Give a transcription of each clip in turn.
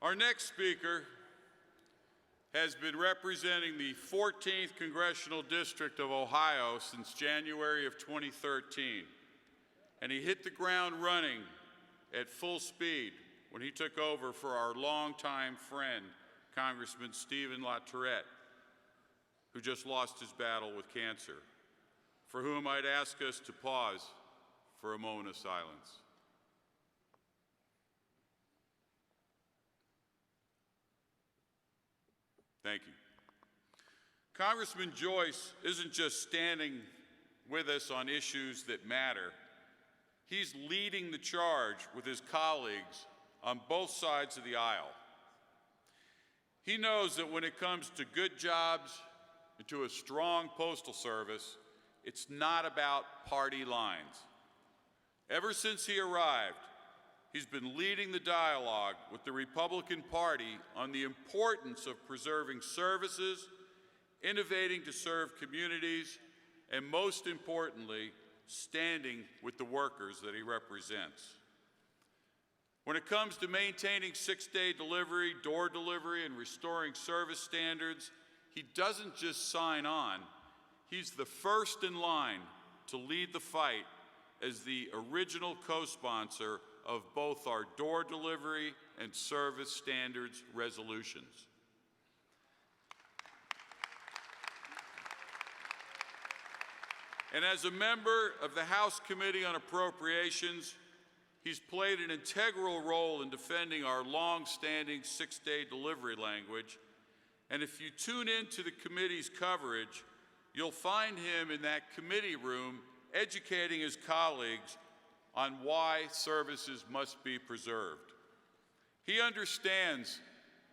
Our next speaker has been representing the 14th Congressional District of Ohio since January of 2013, and he hit the ground running at full speed when he took over for our longtime friend, Congressman Stephen LaTourette, who just lost his battle with cancer, for whom I'd ask us to pause for a moment of silence. Thank you. Congressman Joyce isn't just standing with us on issues that matter. He's leading the charge with his colleagues on both sides of the aisle. He knows that when it comes to good jobs and to a strong postal service, it's not about party lines. Ever since he arrived, he's been leading the dialogue with the Republican Party on the importance of preserving services, innovating to serve communities, and most importantly, standing with the workers that he represents. When it comes to maintaining six-day delivery, door delivery, and restoring service standards, he doesn't just sign on. He's the first in line to lead the fight as the original co-sponsor of both our door delivery and service standards resolutions. And as a member of the House Committee on Appropriations, he's played an integral role in defending our long-standing six-day delivery language. And if you tune into the committee's coverage, you'll find him in that committee room educating his colleagues on why services must be preserved. He understands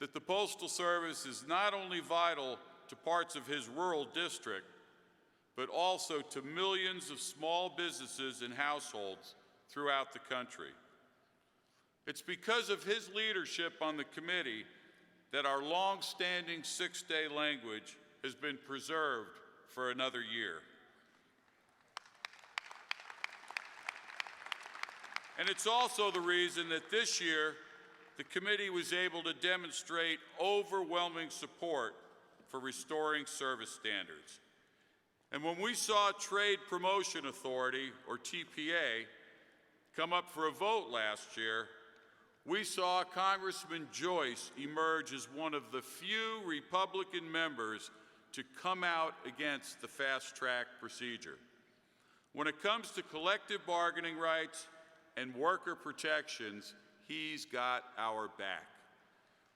that the Postal Service is not only vital to parts of his rural district, but also to millions of small businesses and households throughout the country. It's because of his leadership on the committee that our long-standing six-day language has been preserved for another year. And it's also the reason that this year the committee was able to demonstrate overwhelming support for restoring service standards. And when we saw Trade Promotion Authority, or TPA, come up for a vote last year, we saw Congressman Joyce emerge as one of the few Republican members to come out against the fast-track procedure. When it comes to collective bargaining rights and worker protections, he's got our back.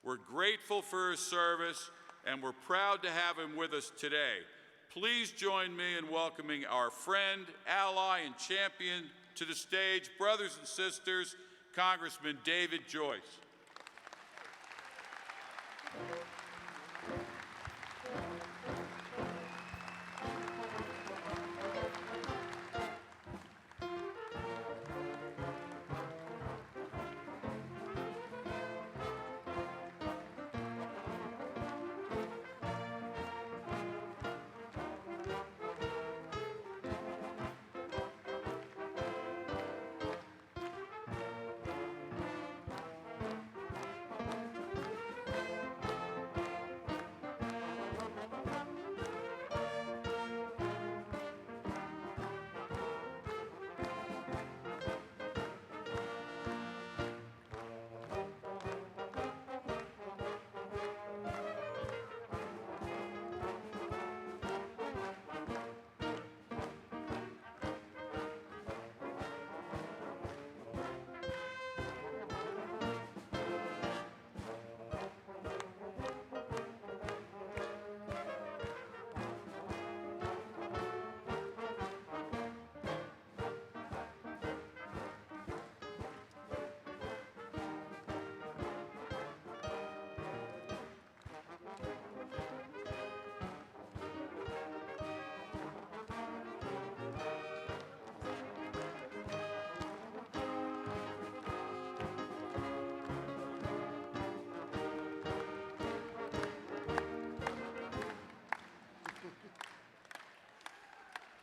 We're grateful for his service, and we're proud to have him with us today. Please join me in welcoming our friend, ally, and champion to the stage, brothers and sisters, Congressman David Joyce.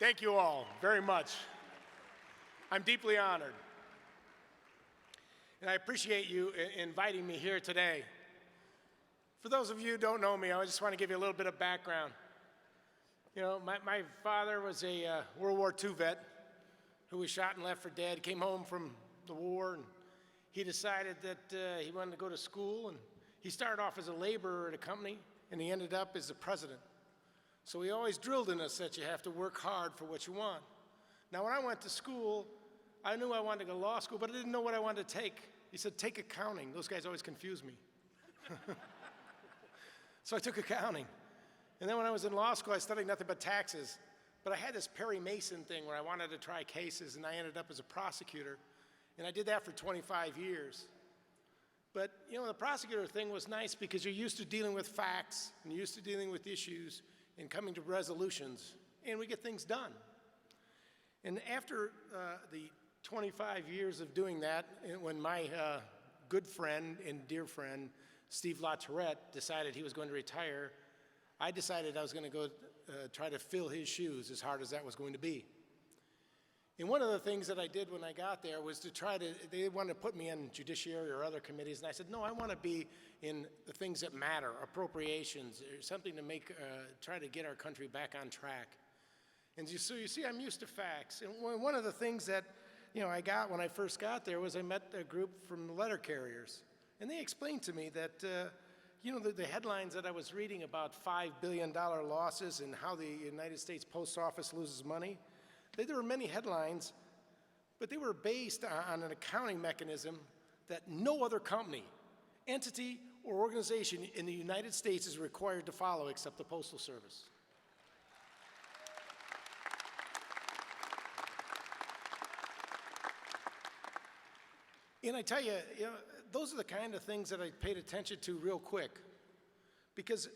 Thank you all very much. I'm deeply honored. And I appreciate you inviting me here today For those of you who don't know me, I just want to give you a little bit of background. You know, my father was a World War II vet who was shot and left for dead. He came home from the war, and he decided that he wanted to go to school, and he started off as a laborer at a company, and he ended up as the president. So he always drilled in us that you have to work hard for what you want. Now, when I went to school, I knew I wanted to go to law school, but I didn't know what I wanted to take. He said, take accounting. Those guys always confuse me. So I took accounting. And then when I was in law school, I studied nothing but taxes. But I had this Perry Mason thing where I wanted to try cases, and I ended up as a prosecutor. And I did that for 25 years. But, you know, the prosecutor thing was nice because you're used to dealing with facts, and you're used to dealing with issues, and coming to resolutions, and we get things done. And after the 25 years of doing that, when my good friend and dear friend, Steve LaTourette, decided he was going to retire, I decided I was going to go try to fill his shoes, as hard as that was going to be. And one of the things that I did when I got there was they wanted to put me in judiciary or other committees, and I said, no, I want to be in the things that matter, appropriations, or something to try to get our country back on track. And so you see, I'm used to facts. And one of the things that, you know, I got when I first got there was I met a group from the letter carriers. And they explained to me that, you know, the headlines that I was reading about $5 billion losses and how the United States Post Office loses money, there were many headlines, but they were based on an accounting mechanism that no other company, entity, or organization in the United States is required to follow except the Postal Service. And I tell you, those are the kind of things that I paid attention to real quick, because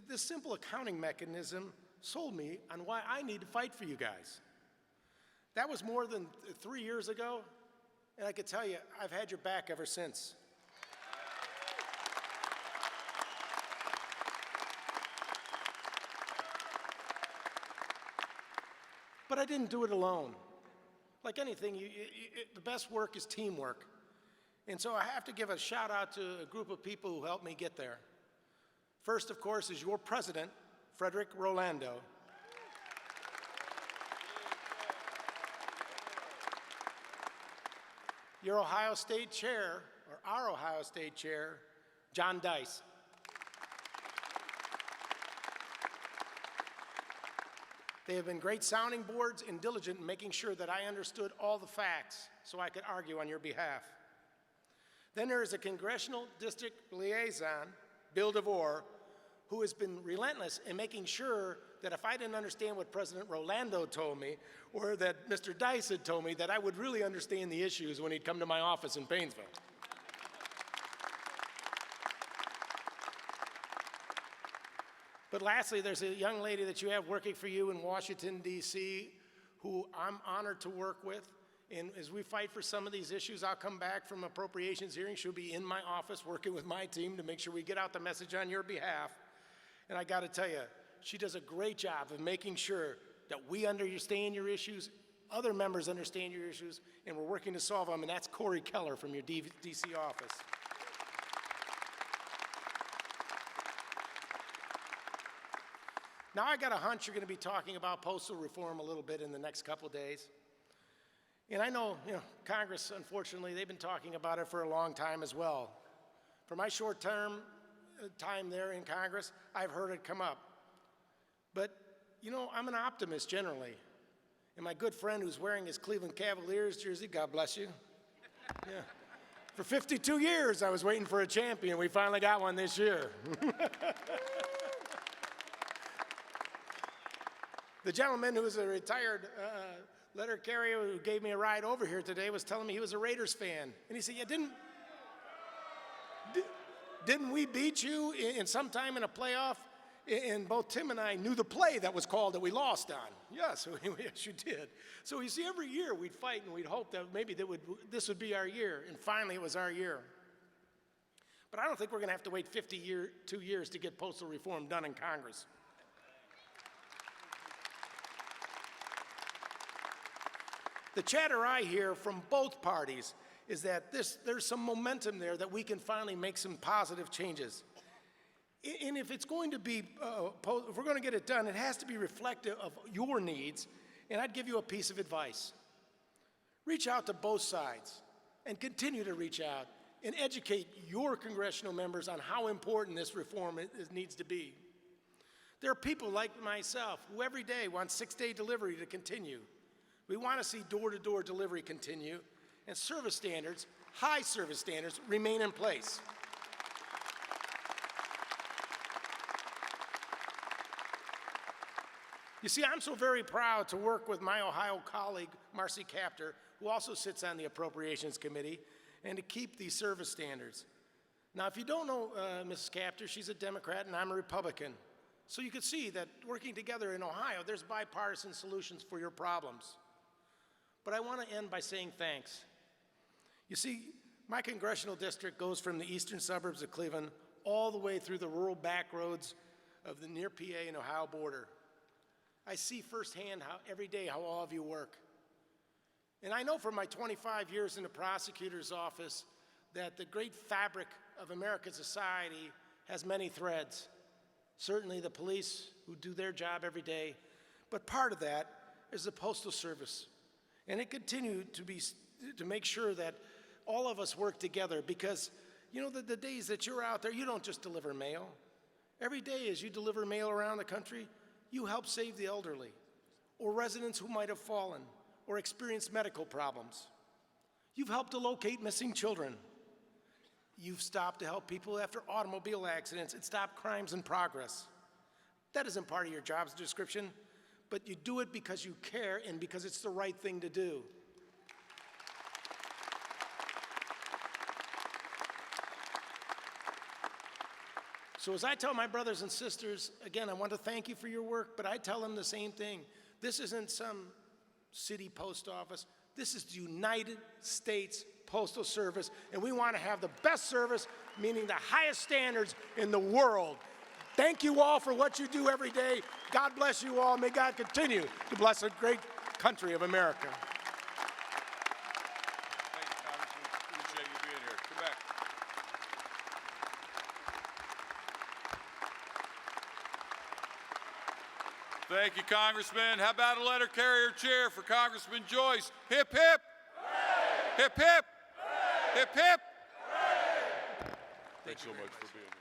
this simple accounting mechanism sold me on why I need to fight for you guys. That was more than 3 years ago, and I can tell you, I've had your back ever since. But I didn't do it alone. Like anything, the best work is teamwork. And so I have to give a shout out to a group of people who helped me get there. First, of course, is your president, Frederick Rolando. Your Ohio State chair, or our Ohio State chair, John Dice. They have been great sounding boards and diligent in making sure that I understood all the facts so I could argue on your behalf. Then there is a congressional district liaison, Bill DeVore, who has been relentless in making sure that if I didn't understand what President Rolando told me, or that Mr. Dice had told me, that I would really understand the issues when he'd come to my office in Painesville. But lastly, there's a young lady that you have working for you in Washington, D.C., who I'm honored to work with. And as we fight for some of these issues, I'll come back from appropriations hearing. She'll be in my office working with my team to make sure we get out the message on your behalf. And I got to tell you, she does a great job of making sure that we understand your issues, other members understand your issues, and we're working to solve them. And that's Corey Keller from your D.C. office. Now, I got a hunch you're going to be talking about postal reform a little bit in the next couple of days. And I know, Congress, unfortunately, they've been talking about it for a long time as well. For my short-term time there in Congress, I've heard it come up. But, I'm an optimist generally. And my good friend who's wearing his Cleveland Cavaliers jersey, God bless you. Yeah. For 52 years, I was waiting for a champion. We finally got one this year. The gentleman who was a retired letter carrier who gave me a ride over here today was telling me he was a Raiders fan. And he said, yeah, didn't we beat you in sometime in a playoff? And both Tim and I knew the play that was called that we lost on. Yes, yes, you did. So you see, every year we'd fight and we'd hope that maybe this would be our year. And finally it was our year. But I don't think we're going to have to wait 52 years to get postal reform done in Congress. The chatter I hear from both parties is that there's some momentum there that we can finally make some positive changes. And if it's going to be, if we're going to get it done, it has to be reflective of your needs. And I'd give you a piece of advice. Reach out to both sides and continue to reach out and educate your congressional members on how important this reform needs to be. There are people like myself who every day want 6-day delivery to continue. We want to see door-to-door delivery continue, and service standards, high service standards, remain in place. You see, I'm so very proud to work with my Ohio colleague, Marcy Kaptur, who also sits on the Appropriations Committee, and to keep these service standards. Now, if you don't know Mrs. Kaptur, she's a Democrat and I'm a Republican. So you can see that working together in Ohio, there's bipartisan solutions for your problems. But I want to end by saying thanks. You see, my congressional district goes from the eastern suburbs of Cleveland all the way through the rural back roads of the near PA and Ohio border. I see firsthand every day how all of you work. And I know from my 25 years in the prosecutor's office that the great fabric of American society has many threads. Certainly the police who do their job every day, but part of that is the Postal Service. And it continued to make sure that all of us work together because, you know, the days that you're out there, you don't just deliver mail. Every day as you deliver mail around the country, you help save the elderly or residents who might have fallen or experienced medical problems. You've helped to locate missing children. You've stopped to help people after automobile accidents and stop crimes in progress. That isn't part of your job's description, but you do it because you care and because it's the right thing to do. So as I tell my brothers and sisters, again, I want to thank you for your work, but I tell them the same thing. This isn't some city post office. This is the United States Postal Service, and we want to have the best service, meaning the highest standards in the world. Thank you all for what you do every day. God bless you all. May God continue to bless the great country of America. Thank you, Congressman. Appreciate you being here. Come back. Thank you, Congressman. How about a letter carrier chair for Congressman Joyce? Hip, hip. Hooray! Hip, hip. Hooray! Hip, hip. Hooray! Thanks so much for being here.